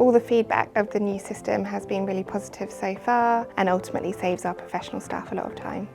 All the feedback of the new system has been really positive so far and ultimately saves our professional staff a lot of time.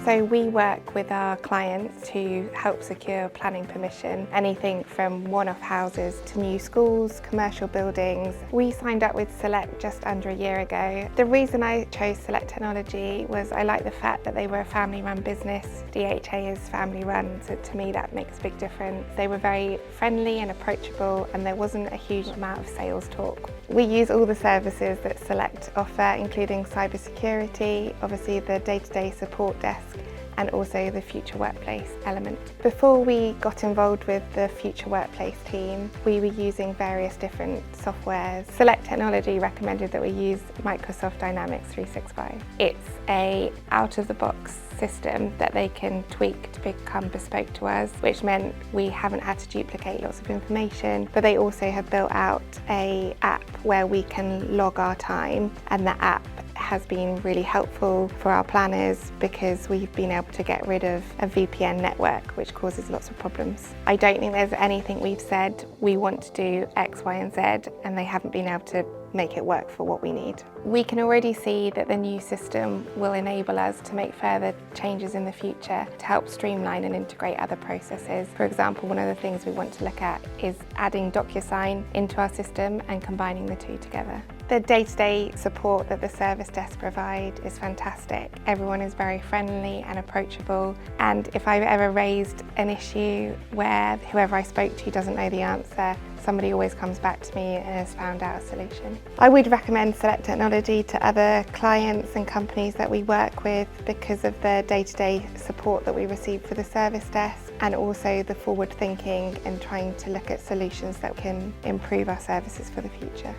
So we work with our clients to help secure planning permission, anything from one-off houses to new schools, commercial buildings. We signed up with Select just under a year ago. The reason I chose Select Technology was I like the fact that they were a family-run business. DHA is family-run, so to me that makes a big difference. They were very friendly and approachable, and there wasn't a huge amount of sales talk. We use all the services that Select offer, including cybersecurity, obviously the day-to-day support desk, and also the future workplace element. Before we got involved with the future workplace team, we were using various different softwares. Select Technology recommended that we use Microsoft Dynamics 365. It's an out-of-the-box system that they can tweak to become bespoke to us, which meant we haven't had to duplicate lots of information, but they also have built out an app where we can log our time, and the app has been really helpful for our planners because we've been able to get rid of a VPN network which causes lots of problems. I don't think there's anything we've said we want to do X, Y and Z and they haven't been able to make it work for what we need. We can already see that the new system will enable us to make further changes in the future to help streamline and integrate other processes. For example, one of the things we want to look at is adding DocuSign into our system and combining the two together. The day-to-day support that the service desk provide is fantastic. Everyone is very friendly and approachable, and if I've ever raised an issue where whoever I spoke to doesn't know the answer, somebody always comes back to me and has found out a solution. I would recommend Select Technology to other clients and companies that we work with because of the day-to-day support that we receive for the service desk, and also the forward thinking and trying to look at solutions that can improve our services for the future.